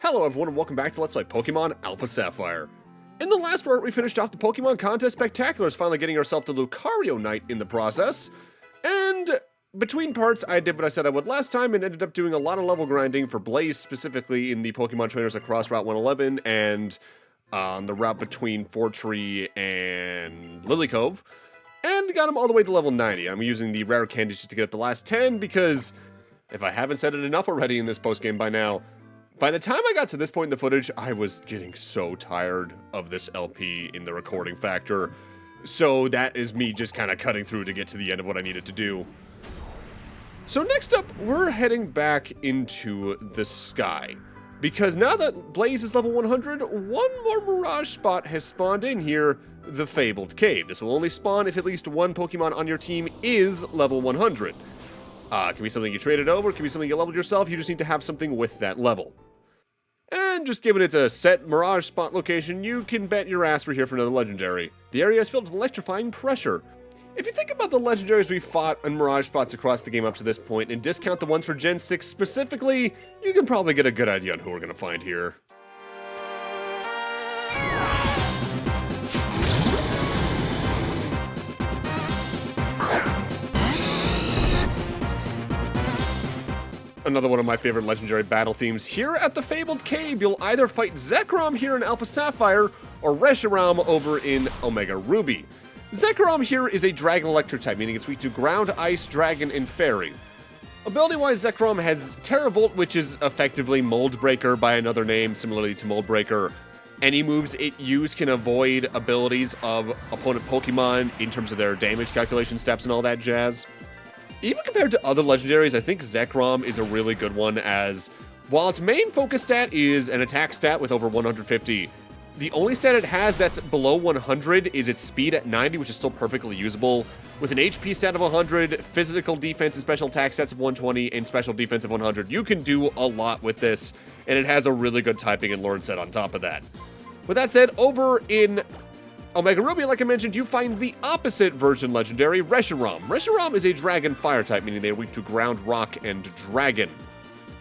Hello everyone and welcome back to Let's Play Pokemon Alpha Sapphire. In the last part, we finished off the Pokemon Contest Spectaculars, finally getting ourselves to Lucario Knight in the process. And between parts, I did what I said I would last time and ended up doing a lot of level grinding for Blaze, specifically in the Pokemon trainers across Route 111 and on the route between Fortree and Lily Cove. And got him all the way to level 90. I'm using the rare candies to get up the last 10 because, if I haven't said it enough already in this postgame by now, by the time I got to this point in the footage, I was getting so tired of this LP in the recording factor. So that is me just kind of cutting through to get to the end of what I needed to do. So next up, we're heading back into the sky. Because now that Blaze is level 100, one more Mirage Spot has spawned in here, the Fabled Cave. This will only spawn if at least one Pokemon on your team is level 100. Can be something you traded over, can be something you leveled yourself, you just need to have something with that level. And just given it's a set Mirage Spot location, you can bet your ass we're here for another Legendary. The area is filled with electrifying pressure. If you think about the Legendaries we fought in Mirage Spots across the game up to this point, and discount the ones for Gen 6 specifically, you can probably get a good idea on who we're going to find here. Another one of my favorite legendary battle themes. Here at the Fabled Cave, you'll either fight Zekrom here in Alpha Sapphire, or Reshiram over in Omega Ruby. Zekrom here is a Dragon Electric type, meaning it's weak to Ground, Ice, Dragon, and Fairy. Ability-wise, Zekrom has Terravolt, which is effectively Mold Breaker by another name, similarly to Mold Breaker. Any moves it uses can avoid abilities of opponent Pokemon in terms of their damage calculation steps and all that jazz. Even compared to other legendaries, I think Zekrom is a really good one, as while its main focus stat is an attack stat with over 150, the only stat it has that's below 100 is its speed at 90, which is still perfectly usable. With an HP stat of 100, physical defense and special attack stats of 120, and special defense of 100, you can do a lot with this, and it has a really good typing and lore set on top of that. With that said, over in Omega Ruby, like I mentioned, you find the opposite version legendary, Reshiram. Reshiram is a Dragon Fire type, meaning they are weak to Ground, Rock, and Dragon.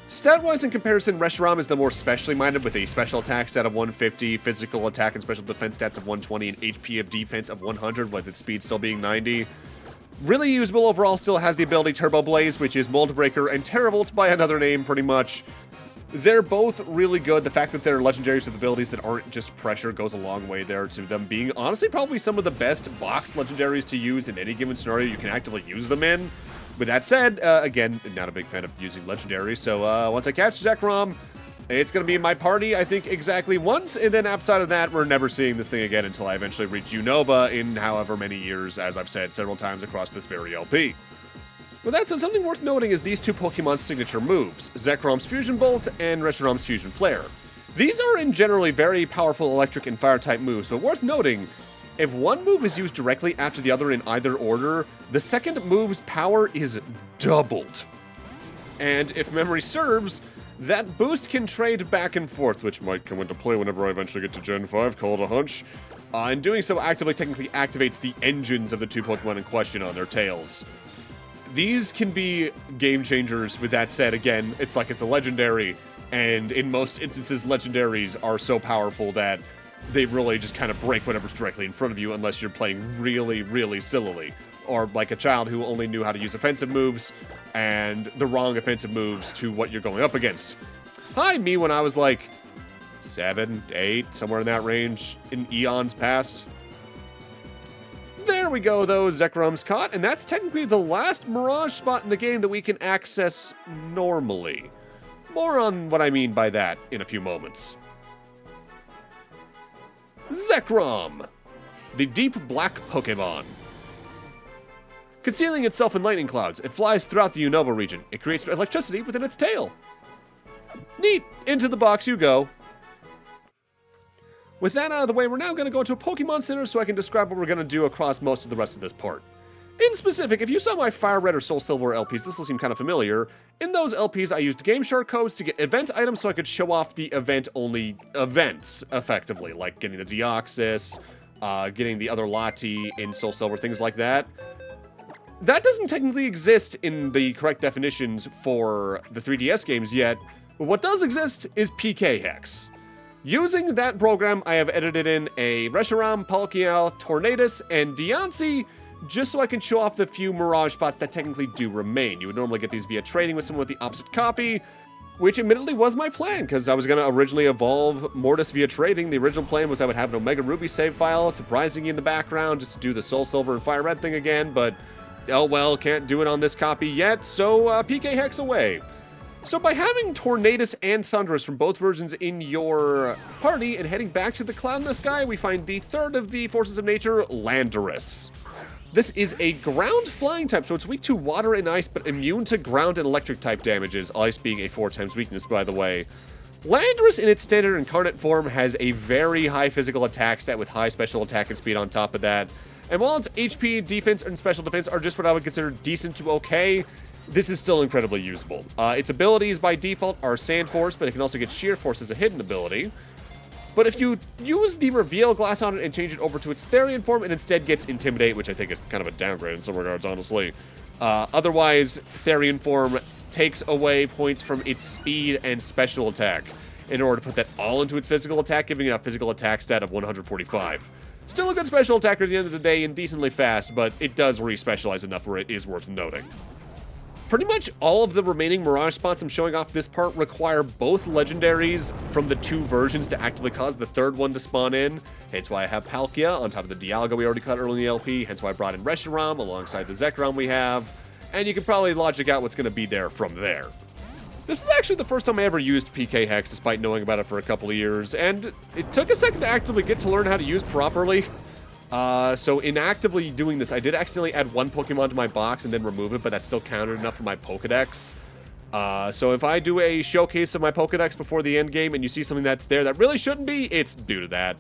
Stat-wise in comparison, Reshiram is the more specially minded with a special attack stat of 150, physical attack and special defense stats of 120, and HP of defense of 100, with its speed still being 90. Really usable overall, still has the ability Turbo Blaze, which is Mold Breaker, and Terravolt by another name, pretty much. They're both really good. The fact that they're legendaries with abilities that aren't just pressure goes a long way there to them being, honestly, probably some of the best boxed legendaries to use in any given scenario you can actively use them in. With that said, again, not a big fan of using legendaries, so once I catch Zekrom, it's going to be in my party, I think, exactly once, and then outside of that, we're never seeing this thing again until I eventually reach Unova in however many years, as I've said several times across this very LP. With that said, something worth noting is these two Pokemon's signature moves, Zekrom's Fusion Bolt and Reshiram's Fusion Flare. These are in generally very powerful electric and fire type moves, but worth noting, if one move is used directly after the other in either order, the second move's power is doubled. And if memory serves, that boost can trade back and forth, which might come into play whenever I eventually get to Gen 5, call it a hunch. And doing so actively technically activates the engines of the two Pokemon in question on their tails. These can be game changers. With that said, again, it's like it's a legendary, and in most instances, legendaries are so powerful that they really just kind of break whatever's directly in front of you unless you're playing really, really sillily. Or like a child who only knew how to use offensive moves, and the wrong offensive moves to what you're going up against. Hi, me when I was like 7, 8, somewhere in that range, in eons past. There we go, though, Zekrom's caught, and that's technically the last Mirage Spot in the game that we can access normally. More on what I mean by that in a few moments. Zekrom, the deep black Pokemon. Concealing itself in lightning clouds, it flies throughout the Unova region. It creates electricity within its tail. Neat, into the box you go. With that out of the way, we're now going to go to a Pokemon Center so I can describe what we're going to do across most of the rest of this part. In specific, if you saw my Fire Red or Soul Silver LPs, this will seem kind of familiar. In those LPs, I used Game Shark codes to get event items so I could show off the event-only events, effectively, like getting the Deoxys, getting the other Lati in Soul Silver, things like that. That doesn't technically exist in the correct definitions for the 3DS games yet, But what does exist is PKHeX. Using that program, I have edited in a Reshiram, Palkia, Tornadus, and Diancie, just so I can show off the few Mirage Spots that technically do remain. You would normally get these via trading with someone with the opposite copy, which admittedly was my plan, because I was going to originally evolve Mortis via trading. The original plan was I would have an Omega Ruby save file, surprising you in the background, just to do the Soul Silver and Fire Red thing again, but oh well, can't do it on this copy yet, so PKHeX away. So by having Tornadus and Thunderous from both versions in your party and heading back to the cloud in the sky, we find the third of the forces of nature, Legendaries. This is a ground flying type, so it's weak to water and ice, but immune to ground and electric type damages, ice being a 4x weakness, by the way. Legendaries in its standard incarnate form has a very high physical attack stat with high special attack and speed on top of that. And while its HP, defense, and special defense are just what I would consider decent to okay, this is still incredibly usable. Its abilities by default are Sand Force, but it can also get Sheer Force as a hidden ability. But if you use the Reveal Glass on it and change it over to its Therian form, it instead gets Intimidate, which I think is kind of a downgrade in some regards, honestly. Otherwise, Therian form takes away points from its speed and special attack in order to put that all into its physical attack, giving it a physical attack stat of 145. Still a good special attacker at the end of the day and decently fast, but it does re-specialize enough where it is worth noting. Pretty much all of the remaining Mirage Spots I'm showing off this part require both Legendaries from the two versions to actively cause the third one to spawn in, hence why I have Palkia on top of the Dialga we already cut early in the LP, hence why I brought in Reshiram alongside the Zekrom we have, and you can probably logic out what's going to be there from there. This is actually the first time I ever used PKHeX despite knowing about it for a couple of years, and it took a second to actively get to learn how to use properly. So in actively doing this, I did accidentally add one Pokemon to my box and then remove it, but that still counted enough for my Pokedex. So if I do a showcase of my Pokedex before the end game and you see something that's there that really shouldn't be, it's due to that.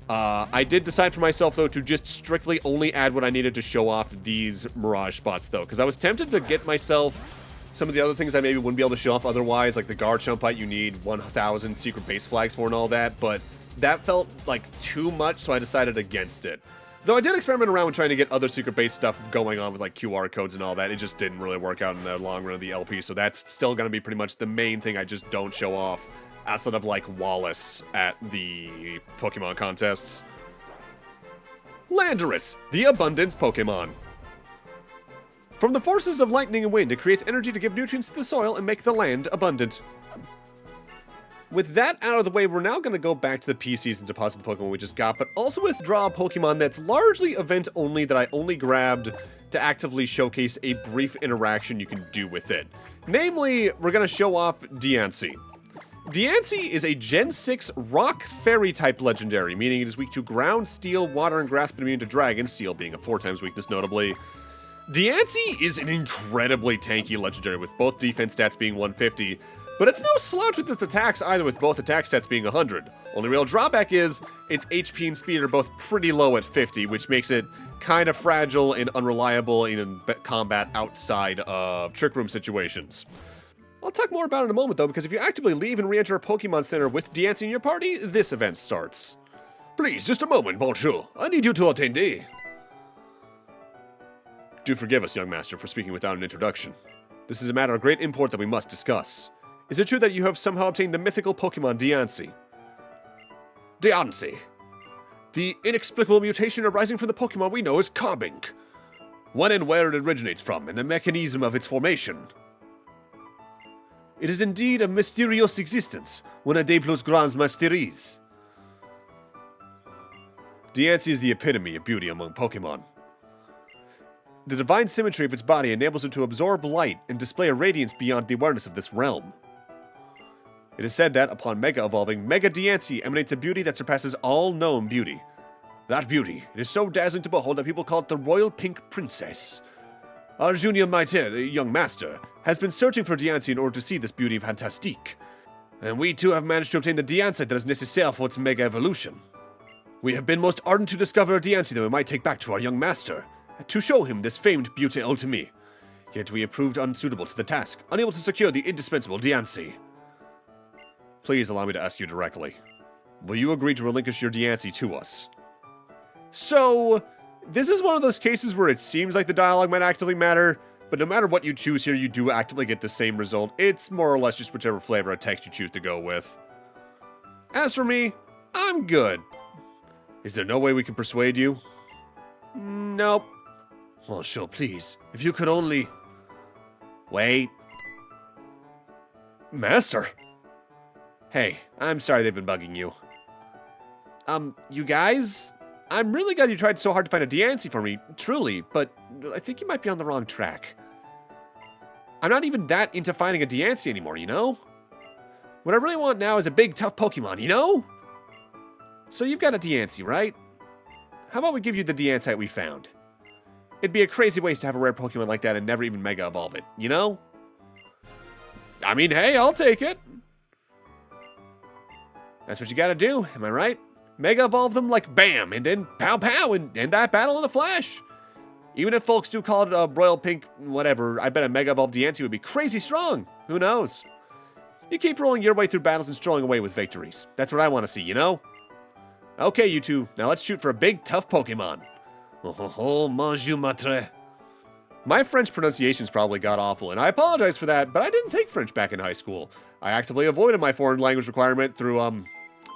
I did decide for myself, though, to just strictly only add what I needed to show off these Mirage Spots, though, because I was tempted to get myself some of the other things I maybe wouldn't be able to show off otherwise, like the Garchompite you need 1,000 secret base flags for and all that, but that felt like too much, so I decided against it. Though I did experiment around with trying to get other secret base stuff going on with like QR codes and all that, it just didn't really work out in the long run of the LP, so that's still going to be pretty much the main thing I just don't show off, outside of like Wallace at the Pokemon contests. Legendaries, the Abundance Pokemon. From the forces of lightning and wind, it creates energy to give nutrients to the soil and make the land abundant. With that out of the way, we're now going to go back to the PCs and deposit the Pokemon we just got, but also withdraw a Pokemon that's largely event-only that I only grabbed to actively showcase a brief interaction you can do with it. Namely, we're going to show off Diancie. Diancie is a Gen 6 Rock Fairy type legendary, meaning it is weak to ground, steel, water, and grass, but immune to dragon, steel being a 4x weakness notably. Diancie is an incredibly tanky legendary with both defense stats being 150, but it's no slouch with its attacks either, with both attack stats being 100. Only real drawback is its HP and speed are both pretty low at 50, which makes it kind of fragile and unreliable in combat outside of Trick Room situations. I'll talk more about it in a moment though, because if you actively leave and re-enter a Pokemon Center with Diancie in your party, this event starts. Please, just a moment, Monsieur. I need you to attendee. Do forgive us, young master, for speaking without an introduction. This is a matter of great import that we must discuss. Is it true that you have somehow obtained the mythical Pokemon Diancie? Diancie. The inexplicable mutation arising from the Pokemon we know as Carbink. When and where it originates from, and the mechanism of its formation. It is indeed a mysterious existence, one des plus grands mystères. Diancie is the epitome of beauty among Pokemon. The divine symmetry of its body enables it to absorb light and display a radiance beyond the awareness of this realm. It is said that, upon Mega Evolving, Mega Diancie emanates a beauty that surpasses all known beauty. That beauty, it is so dazzling to behold that people call it the Royal Pink Princess. Our Junior Maiter, the young master, has been searching for Diancie in order to see this beauty fantastique. And we too have managed to obtain the Diancie that is necessaire for its Mega Evolution. We have been most ardent to discover a Diancie that we might take back to our young master, to show him this famed beauty ultime. Yet we have proved unsuitable to the task, unable to secure the indispensable Diancie. Please allow me to ask you directly. Will you agree to relinquish your Diancie to us? So, this is one of those cases where it seems like the dialogue might actively matter, but no matter what you choose here, you do actively get the same result. It's more or less just whichever flavor of text you choose to go with. As for me, I'm good. Is there no way we can persuade you? Nope. Oh, sure, please. If you could only... Wait. Master! Hey, I'm sorry they've been bugging you. You guys? I'm really glad you tried so hard to find a Diancie for me, truly, but I think you might be on the wrong track. I'm not even that into finding a Diancie anymore, you know? What I really want now is a big, tough Pokemon, you know? So you've got a Diancie, right? How about we give you the Diancite we found? It'd be a crazy waste to have a rare Pokemon like that and never even Mega Evolve it, you know? I mean, hey, I'll take it. That's what you gotta do, am I right? Mega Evolve them like bam, and then pow pow, and end that battle in a flash. Even if folks do call it a Royal Pink whatever, I bet a Mega Evolve Diancie would be crazy strong. Who knows? You keep rolling your way through battles and strolling away with victories. That's what I want to see, you know? Okay, you two, now let's shoot for a big, tough Pokemon. Oh, bonjour, matre. My French pronunciation's probably god-awful, and I apologize for that, but I didn't take French back in high school. I actively avoided my foreign language requirement through,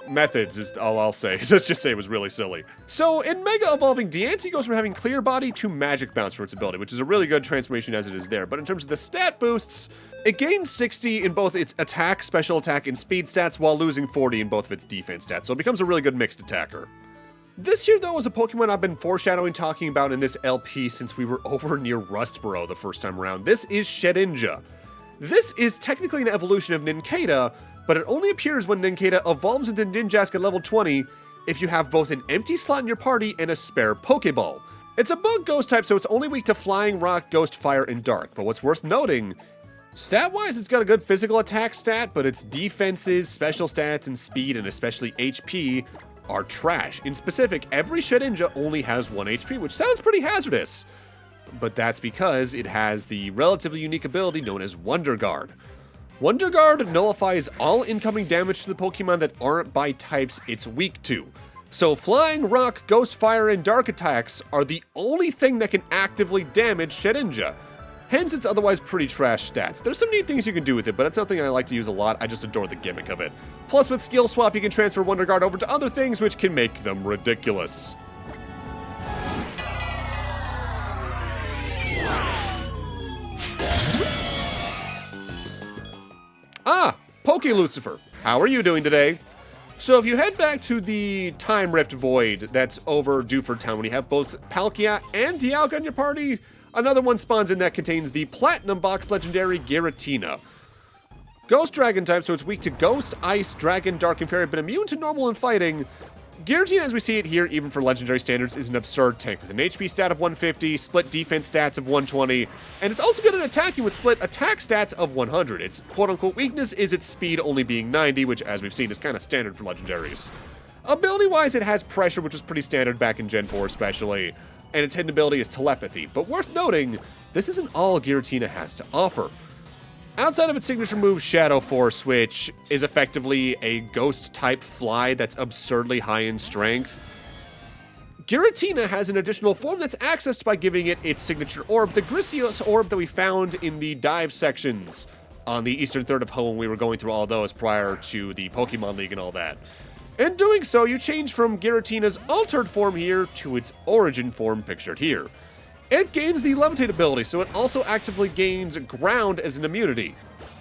methods is all I'll say. Let's just say it was really silly. So, in Mega Evolving, Diancie goes from having Clear Body to Magic Bounce for its ability, which is a really good transformation as it is there. But in terms of the stat boosts, it gains 60 in both its attack, special attack, and speed stats, while losing 40 in both of its defense stats. So it becomes a really good mixed attacker. This here, though, is a Pokemon I've been foreshadowing talking about in this LP since we were over near Rustboro the first time around. This is Shedinja. This is technically an evolution of Nincada, but it only appears when Nincada evolves into Ninjask at level 20 if you have both an empty slot in your party and a spare Pokeball. It's a bug ghost type, so it's only weak to Flying, Rock, Ghost, Fire, and Dark. But what's worth noting, stat-wise, it's got a good physical attack stat, but its defenses, special stats, and speed, and especially HP, are trash. In specific, every Shedinja only has 1 HP, which sounds pretty hazardous. But that's because it has the relatively unique ability known as Wonder Guard. Wonder Guard nullifies all incoming damage to the Pokemon that aren't by types it's weak to. So Flying, Rock, Ghost, Fire, and Dark attacks are the only thing that can actively damage Shedinja. Hence its otherwise pretty trash stats. There's some neat things you can do with it, but it's nothing I like to use a lot. I just adore the gimmick of it. Plus with Skill Swap you can transfer Wonder Guard over to other things which can make them ridiculous. Ah, Poke Lucifer. How are you doing today? So if you head back to the Time Rift Void that's over Dewford Town, when you have both Palkia and Dialga in your party, another one spawns in that contains the Platinum Box Legendary Giratina. Ghost Dragon type, so it's weak to Ghost, Ice, Dragon, Dark, and Fairy, but immune to normal and fighting. Giratina, as we see it here, even for Legendary standards, is an absurd tank with an HP stat of 150, split defense stats of 120, and it's also good at attacking with split attack stats of 100. Its quote-unquote weakness is its speed only being 90, which, as we've seen, is kind of standard for Legendaries. Ability-wise, it has Pressure, which was pretty standard back in Gen 4 especially, and its hidden ability is Telepathy. But worth noting, this isn't all Giratina has to offer. Outside of its signature move, Shadow Force, which is effectively a ghost-type fly that's absurdly high in strength, Giratina has an additional form that's accessed by giving it its signature orb, the Grisios orb that we found in the dive sections on the eastern third of home when we were going through all those prior to the Pokemon League and all that. In doing so, you change from Giratina's altered form here to its origin form pictured here. It gains the Levitate ability, so it also actively gains Ground as an immunity.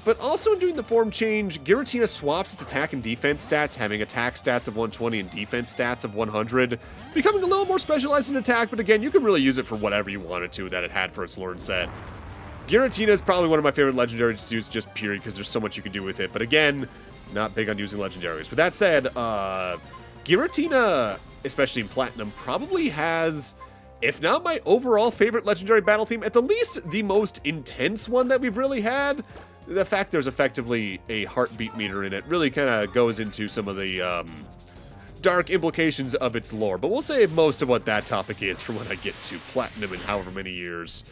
But also in doing the form change, Giratina swaps its attack and defense stats, having attack stats of 120 and defense stats of 100, becoming a little more specialized in attack, but again, you can really use it for whatever you wanted to that it had for its learn set. Giratina is probably one of my favorite legendaries to use just period, because there's so much you can do with it, but again, not big on using legendaries. With that said, Giratina, especially in Platinum, probably has, if not my overall favorite legendary battle theme, at the least the most intense one that we've really had. The fact there's effectively a heartbeat meter in it really kind of goes into some of the dark implications of its lore, but we'll save most of what that topic is for when I get to Platinum in however many years.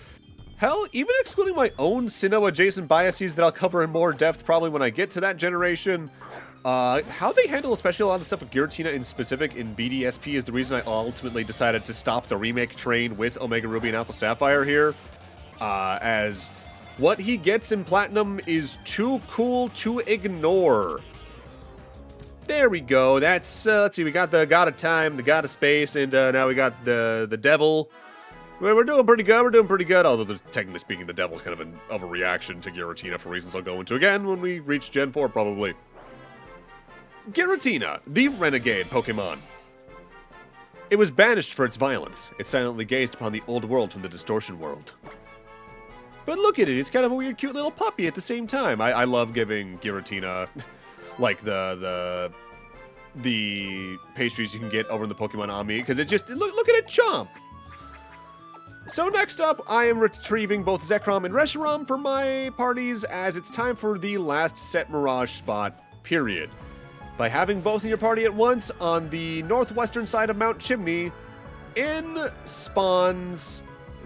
Hell, even excluding my own Sinnoh-adjacent biases that I'll cover in more depth probably when I get to that generation, how they handle especially a lot of the stuff with Giratina in specific in BDSP is the reason I ultimately decided to stop the remake train with Omega Ruby and Alpha Sapphire here. as what he gets in Platinum is too cool to ignore. There we go. That's, let's see, we got the God of Time, the God of Space, and now we got the Devil. We're doing pretty good, although technically speaking, the Devil's kind of an overreaction to Giratina for reasons I'll go into again when we reach Gen 4, probably. Giratina, the renegade Pokemon. It was banished for its violence. It silently gazed upon the old world from the distortion world. But look at it, it's kind of a weird, cute little puppy at the same time. I love giving Giratina, like, the pastries you can get over in the Pokemon Omni, because it just, look at it chomp! So next up, I am retrieving both Zekrom and Reshiram for my parties, as it's time for the last set Mirage spot, period. By having both in your party at once on the northwestern side of Mount Chimney, in spawns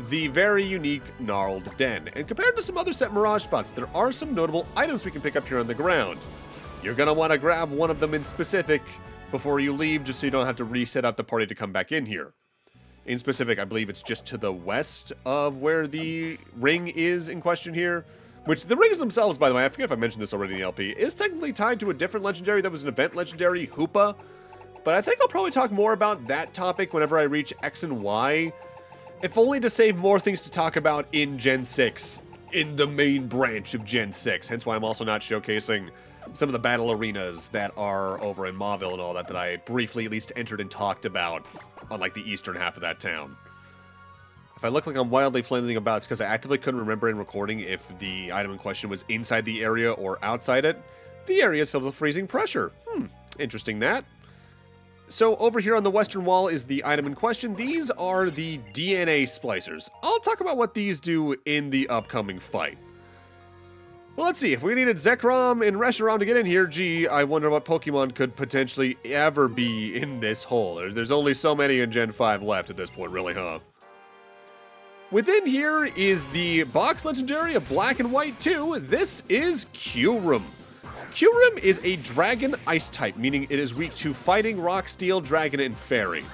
the very unique Gnarled Den. And compared to some other set Mirage spots, there are some notable items we can pick up here on the ground. You're going to want to grab one of them in specific before you leave, just so you don't have to reset up the party to come back in here. In specific, I believe it's just to the west of where the ring is in question here. Which, the rings themselves, by the way, I forget if I mentioned this already in the LP, is technically tied to a different legendary that was an event legendary, Hoopa. But I think I'll probably talk more about that topic whenever I reach X and Y. If only to save more things to talk about in Gen 6, in the main branch of Gen 6. Hence why I'm also not showcasing some of the battle arenas that are over in Mauville and all that I briefly at least entered and talked about on like the eastern half of that town. If I look like I'm wildly flailing about, it's because I actively couldn't remember in recording if the item in question was inside the area or outside it. The area is filled with freezing pressure. Interesting that. So over here on the western wall is the item in question. These are the DNA splicers. I'll talk about what these do in the upcoming fight. Well, let's see. If we needed Zekrom and Reshiram to get in here, gee, I wonder what Pokemon could potentially ever be in this hole. There's only so many in Gen 5 left at this point, really, huh? Within here is the box legendary of Black and White 2. This is Kyurem. Kyurem is a dragon ice type, meaning it is weak to fighting, rock, steel, dragon, and fairy.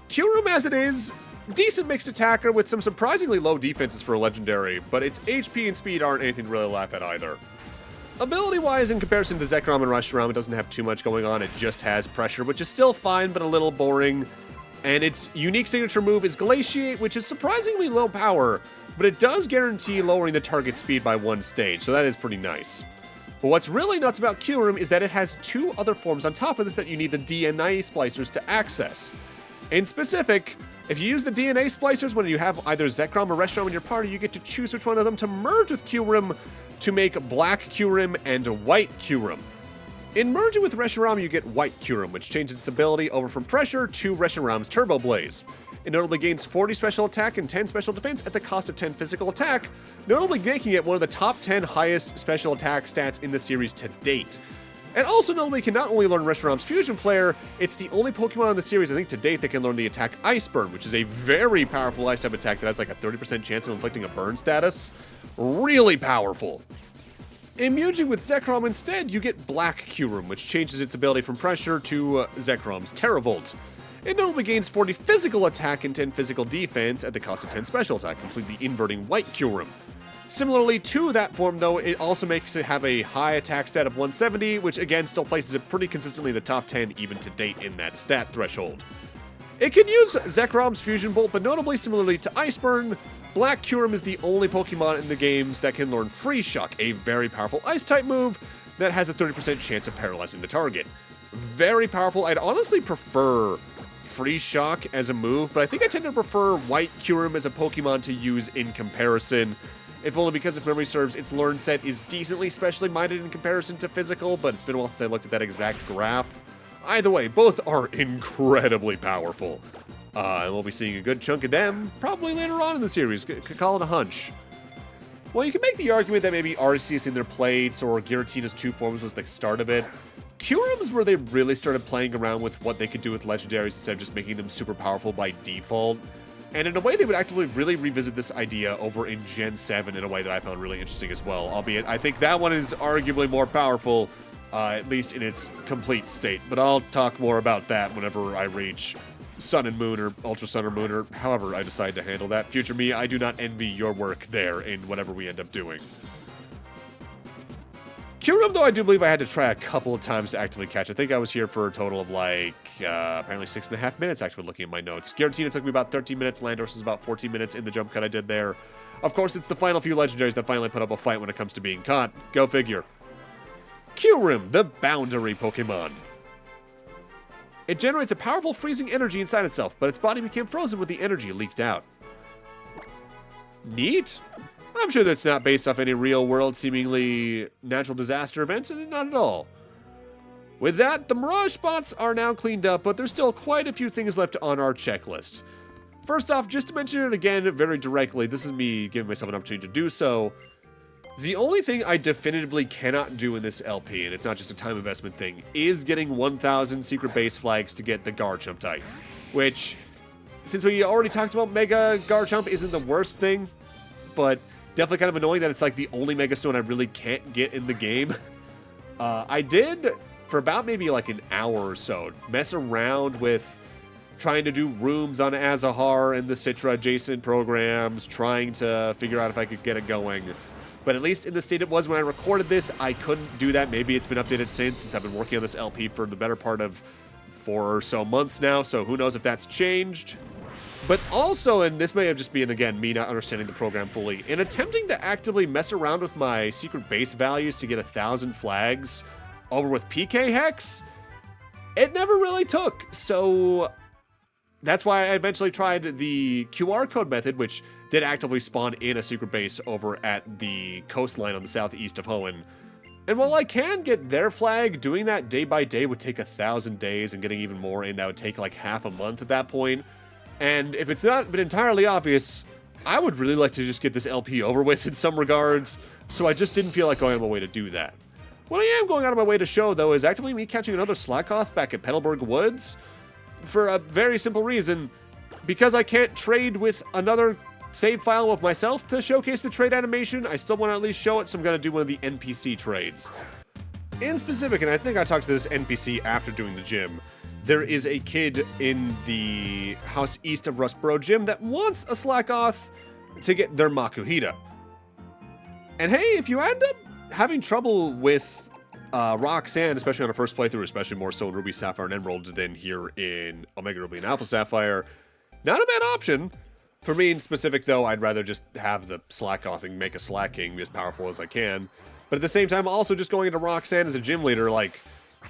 Kyurem, as it is, decent mixed attacker with some surprisingly low defenses for a legendary, but its HP and speed aren't anything to really laugh at either. Ability-wise, in comparison to Zekrom and Reshiram, it doesn't have too much going on. It just has pressure, which is still fine, but a little boring. And its unique signature move is Glaciate, which is surprisingly low power, but it does guarantee lowering the target speed by 1 stage, so that is pretty nice. But what's really nuts about Kyurem is that it has 2 other forms on top of this that you need the DNA splicers to access. In specific, if you use the DNA splicers when you have either Zekrom or Reshiram in your party, you get to choose which one of them to merge with Kyurem to make Black Kyurem and White Kyurem. In merging with Reshiram, you get White Kyurem, which changes its ability over from Pressure to Reshiram's Turbo Blaze. It notably gains 40 special attack and 10 special defense at the cost of 10 physical attack, notably making it one of the top 10 highest special attack stats in the series to date. And also notably can not only learn Reshiram's Fusion Flare, it's the only Pokemon in the series, I think to date, that can learn the attack Ice Burn, which is a very powerful ice type attack that has like a 30% chance of inflicting a burn status. Really powerful. In merging with Zekrom instead, you get Black Kyurem, which changes its ability from Pressure to Zekrom's Terravolt. It notably gains 40 physical attack and 10 physical defense at the cost of 10 special attack, completely inverting White Kyurem. Similarly to that form, though, it also makes it have a high attack stat of 170, which again still places it pretty consistently in the top 10 even to date in that stat threshold. It can use Zekrom's Fusion Bolt, but notably similarly to Ice Burn, Black Kyurem is the only Pokemon in the games that can learn Freeze Shock, a very powerful Ice-type move that has a 30% chance of paralyzing the target. Very powerful. I'd honestly prefer Freeze Shock as a move, but I think I tend to prefer White Kyurem as a Pokemon to use in comparison, if only because, if memory serves, its learn set is decently specially minded in comparison to physical, but it's been a while since I looked at that exact graph. Either way, both are incredibly powerful. And we'll be seeing a good chunk of them probably later on in the series. Could call it a hunch. Well, you can make the argument that maybe Arceus in their plates or Giratina's 2 forms was the start of it. Kyurem is where they really started playing around with what they could do with legendaries instead of just making them super powerful by default. And in a way, they would actively really revisit this idea over in Gen 7 in a way that I found really interesting as well. Albeit, I think that one is arguably more powerful, at least in its complete state. But I'll talk more about that whenever I reach Sun and Moon or Ultra Sun or Moon or however I decide to handle that. Future me, I do not envy your work there in whatever we end up doing. Kyurem, though, I do believe I had to try a couple of times to actively catch. I think I was here for a total of like, apparently 6.5 minutes, actually, looking at my notes. Giratina took me about 13 minutes. Landorus was about 14 minutes in the jump cut I did there. Of course, it's the final few legendaries that finally put up a fight when it comes to being caught. Go figure. Kyurem, the boundary Pokemon. It generates a powerful freezing energy inside itself, but its body became frozen with the energy leaked out. Neat. I'm sure that's not based off any real-world, seemingly natural disaster events, and not at all. With that, the Mirage Spots are now cleaned up, but there's still quite a few things left on our checklist. First off, just to mention it again very directly, this is me giving myself an opportunity to do so. The only thing I definitively cannot do in this LP, and it's not just a time investment thing, is getting 1,000 secret base flags to get the Garchomp type. Which, since we already talked about Mega Garchomp isn't the worst thing, but definitely kind of annoying that it's like the only Mega Stone I really can't get in the game. I did, for about maybe like an hour or so, mess around with trying to do rooms on Azahar and the Citra adjacent programs, trying to figure out if I could get it going. But at least in the state it was when I recorded this, I couldn't do that. Maybe it's been updated since I've been working on this LP for the better part of 4 or so months now, so who knows if that's changed. But also, and this may have just been, again, me not understanding the program fully, in attempting to actively mess around with my secret base values to get 1,000 flags over with PKHeX, it never really took. So that's why I eventually tried the QR code method, which did actively spawn in a secret base over at the coastline on the southeast of Hoenn. And while I can get their flag, doing that day by day would take 1,000 days, and getting even more in that would take like half a month at that point. And if it's not been entirely obvious, I would really like to just get this LP over with in some regards, so I just didn't feel like going out of my way to do that. What I am going out of my way to show, though, is actively me catching another Slackoth back at Petalburg Woods, for a very simple reason. Because I can't trade with another save file of myself to showcase the trade animation, I still want to at least show it, so I'm going to do one of the NPC trades. In specific, and I think I talked to this NPC after doing the gym, there is a kid in the house east of Rustboro Gym that wants a Slackoth to get their Makuhita. And hey, if you end up having trouble with Roxanne, especially on a first playthrough, especially more so in Ruby, Sapphire, and Emerald than here in Omega Ruby and Alpha Sapphire, not a bad option. For me in specific, though, I'd rather just have the Slackoth and make a Slacking be as powerful as I can. But at the same time, also just going into Roxanne as a gym leader, like,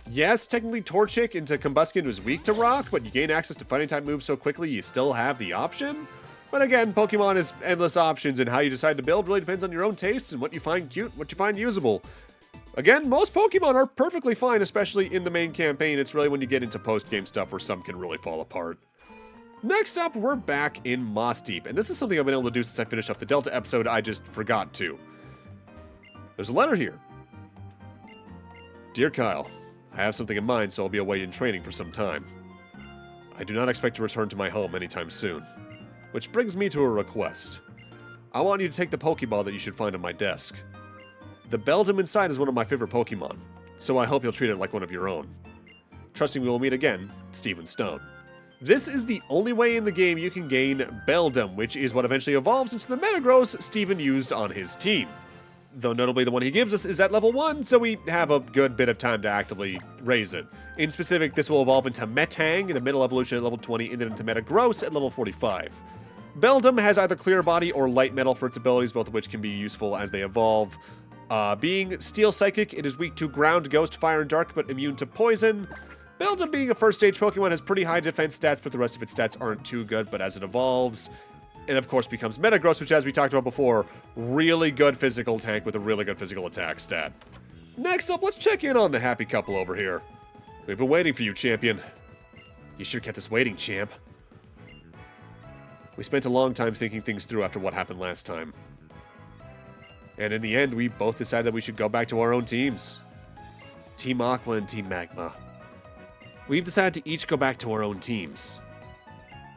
yes, technically Torchic into Combustion is weak to Rock, but you gain access to fighting type moves so quickly you still have the option. But again, Pokemon is endless options, and how you decide to build really depends on your own tastes and what you find cute, what you find usable. Again, most Pokemon are perfectly fine, especially in the main campaign. It's really when you get into post-game stuff where some can really fall apart. Next up, we're back in Moss Deep, and this is something I've been able to do since I finished off the Delta episode. I just forgot to. There's a letter here. Dear Kyle, I have something in mind, so I'll be away in training for some time. I do not expect to return to my home anytime soon. Which brings me to a request. I want you to take the Pokeball that you should find on my desk. The Beldum inside is one of my favorite Pokemon, so I hope you'll treat it like one of your own. Trusting we will meet again, Steven Stone. This is the only way in the game you can gain Beldum, which is what eventually evolves into the Metagross Steven used on his team. Though notably the one he gives us is at level 1, so we have a good bit of time to actively raise it. In specific, this will evolve into Metang in the middle evolution at level 20, and then into Metagross at level 45. Beldum has either Clear Body or Light Metal for its abilities, both of which can be useful as they evolve. Being Steel Psychic, it is weak to Ground, Ghost, Fire, and Dark, but immune to Poison. Beldum being a first stage Pokemon has pretty high defense stats, but the rest of its stats aren't too good, but as it evolves, it of course becomes Metagross, which, as we talked about before, really good physical tank with a really good physical attack stat. Next up, let's check in on the happy couple over here. We've been waiting for you, champion. You sure kept us waiting, champ. We spent a long time thinking things through after what happened last time. And in the end, we both decided that we should go back to our own teams. Team Aqua and Team Magma. We've decided to each go back to our own teams.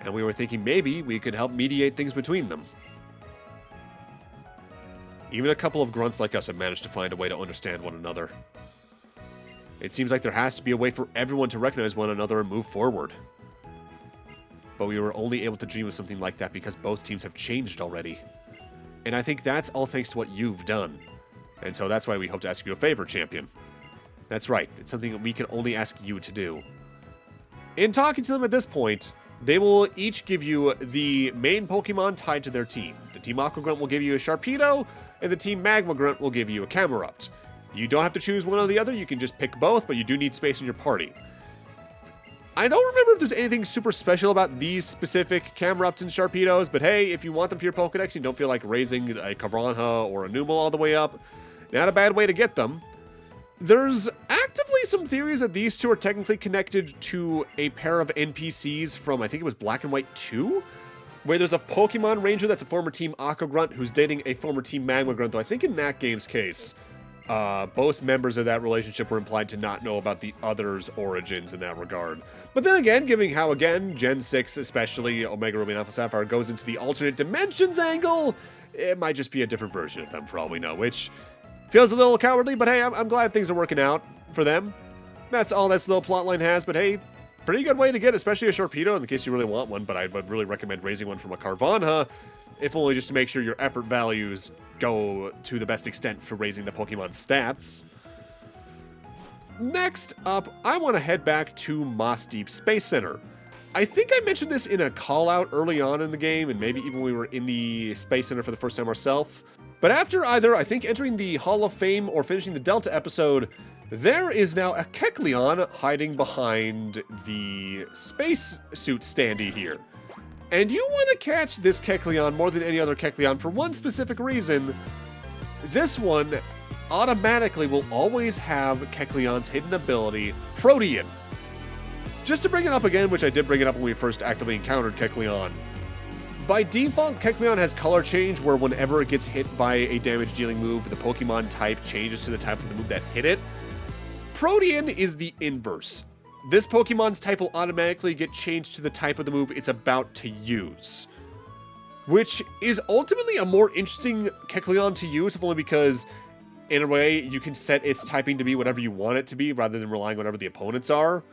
And we were thinking maybe we could help mediate things between them. Even a couple of grunts like us have managed to find a way to understand one another. It seems like there has to be a way for everyone to recognize one another and move forward. but we were only able to dream of something like that because both teams have changed already. And I think that's all thanks to what you've done. And so that's why we hope to ask you a favor, champion. That's right, it's something that we can only ask you to do. In talking to them at this point, they will each give you the main Pokemon tied to their team. The Team Aqua Grunt will give you a Sharpedo, and the Team Magma Grunt will give you a Camerupt. You don't have to choose one or the other, you can just pick both, but you do need space in your party. I don't remember if there's anything super special about these specific Camerupts and Sharpedos, but hey, if you want them for your Pokedex and you don't feel like raising a Kavranha or a Numel all the way up, not a bad way to get them. There's actively some theories that these two are technically connected to a pair of NPCs from, I think it was Black and White 2? Where there's a Pokemon Ranger that's a former Team Aqua Grunt who's dating a former Team Magma Grunt, though I think in that game's case, both members of that relationship were implied to not know about the other's origins in that regard. But then again, given how, again, Gen 6, especially Omega Ruby and Alpha Sapphire, goes into the alternate dimensions angle, it might just be a different version of them for all we know, which feels a little cowardly, but hey, I'm glad things are working out for them. That's all this little plotline has, but hey, pretty good way to get, especially a Sharpedo in case you really want one, but I would really recommend raising one from a Carvanha, if only just to make sure your effort values go to the best extent for raising the Pokemon stats. Next up, I want to head back to Moss Deep Space Center. I think I mentioned this in a call-out early on in the game, and maybe even when we were in the Space Center for the first time ourselves. But after either, I think, entering the Hall of Fame or finishing the Delta episode, there is now a Kecleon hiding behind the spacesuit standee here. And you want to catch this Kecleon more than any other Kecleon for one specific reason. This one automatically will always have Kecleon's hidden ability, Protean. Just to bring it up again, which I did bring it up when we first actively encountered Kecleon. By default, Kecleon has color change where whenever it gets hit by a damage-dealing move, the Pokemon type changes to the type of the move that hit it. Protean is the inverse. This Pokemon's type will automatically get changed to the type of the move it's about to use. Which is ultimately a more interesting Kecleon to use, if only because, in a way, you can set its typing to be whatever you want it to be, rather than relying on whatever the opponents are.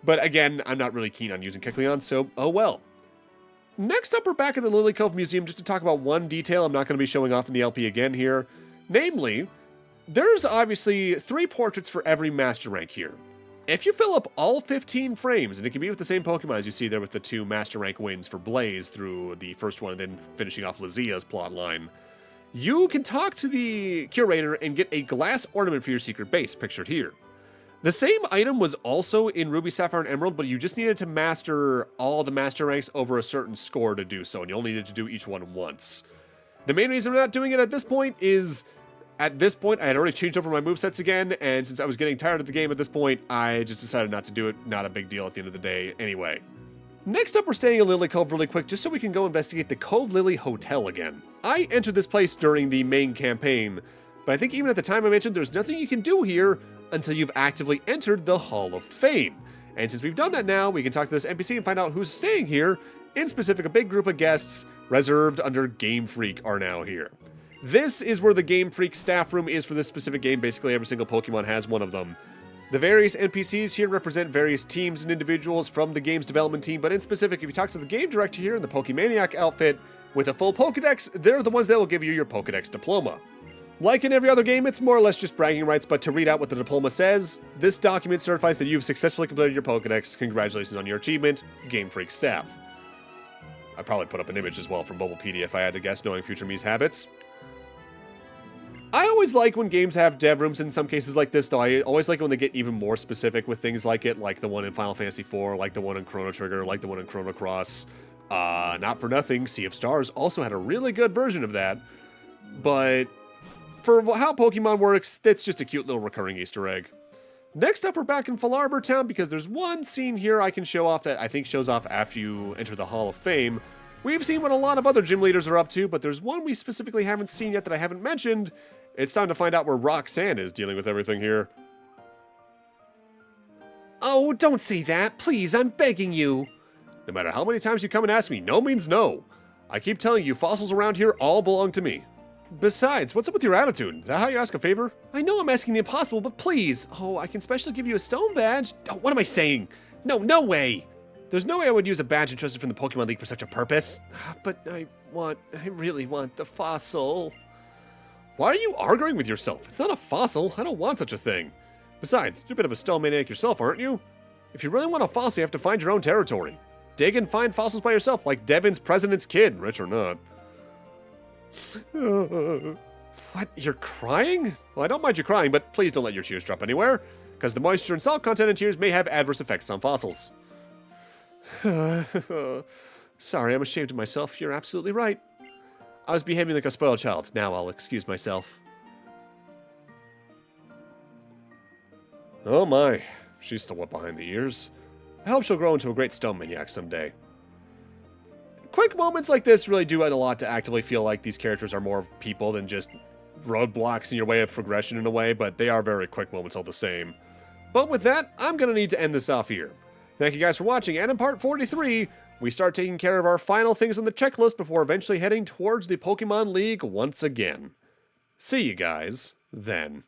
But again, I'm not really keen on using Kecleon, so oh well. Next up, we're back at the Lily Cove Museum just to talk about one detail I'm not going to be showing off in the LP again here. Namely, there's obviously 3 portraits for every Master Rank here. If you fill up all 15 frames, and it can be with the same Pokemon as you see there with the 2 Master Rank wins for Blaze through the first one and then finishing off Lizia's plotline, you can talk to the curator and get a glass ornament for your secret base, pictured here. The same item was also in Ruby, Sapphire, and Emerald, but you just needed to master all the Master Ranks over a certain score to do so, and you only needed to do each one once. The main reason I'm not doing it at this point is, at this point, I had already changed over my movesets again, and since I was getting tired of the game at this point, I just decided not to do it. Not a big deal at the end of the day anyway. Next up, we're staying in Lily Cove really quick, just so we can go investigate the Cove Lily Hotel again. I entered this place during the main campaign, but I think even at the time I mentioned there's nothing you can do here until you've actively entered the Hall of Fame. And since we've done that now, we can talk to this NPC and find out who's staying here. In specific, a big group of guests reserved under Game Freak are now here. This is where the Game Freak staff room is for this specific game. Basically, every single Pokemon has one of them. The various NPCs here represent various teams and individuals from the game's development team, but in specific, if you talk to the game director here in the Pokemaniac outfit with a full Pokedex, they're the ones that will give you your Pokedex diploma. Like in every other game, it's more or less just bragging rights, but to read out what the diploma says, this document certifies that you've successfully completed your Pokedex. Congratulations on your achievement, Game Freak staff. I'd probably put up an image as well from Bubblepedia if I had to guess, knowing future me's habits. I always like when games have dev rooms in some cases like this, though I always like when they get even more specific with things like it, like the one in Final Fantasy IV, like the one in Chrono Trigger, like the one in Chrono Cross. Not for nothing, Sea of Stars also had a really good version of that, but for how Pokemon works, that's just a cute little recurring Easter egg. Next up, we're back in Fall Arbor Town because there's one scene here I can show off that I think shows off after you enter the Hall of Fame. We've seen what a lot of other gym leaders are up to, but there's one we specifically haven't seen yet that I haven't mentioned. It's time to find out where Roxanne is dealing with everything here. Oh, don't say that. Please, I'm begging you. No matter how many times you come and ask me, no means no. I keep telling you, fossils around here all belong to me. Besides, what's up with your attitude? Is that how you ask a favor? I know I'm asking the impossible, but please. Oh, I can specially give you a stone badge. Oh, what am I saying? No way. There's no way I would use a badge entrusted from the Pokemon League for such a purpose. But I really want the fossil. Why are you arguing with yourself? It's not a fossil. I don't want such a thing. Besides, you're a bit of a stone maniac yourself, aren't you? If you really want a fossil, you have to find your own territory. Dig and find fossils by yourself, like Devin's president's kid, rich or not. What? You're crying? Well, I don't mind you crying, but please don't let your tears drop anywhere, because the moisture and salt content in tears may have adverse effects on fossils. Sorry, I'm ashamed of myself. You're absolutely right. I was behaving like a spoiled child. Now I'll excuse myself. Oh my, she's still wet behind the ears. I hope she'll grow into a great stone maniac someday. Quick moments like this really do add a lot to actively feel like these characters are more people than just roadblocks in your way of progression in a way, but they are very quick moments all the same. But with that, I'm going to need to end this off here. Thank you guys for watching, and in part 43, we start taking care of our final things on the checklist before eventually heading towards the Pokemon League once again. See you guys then.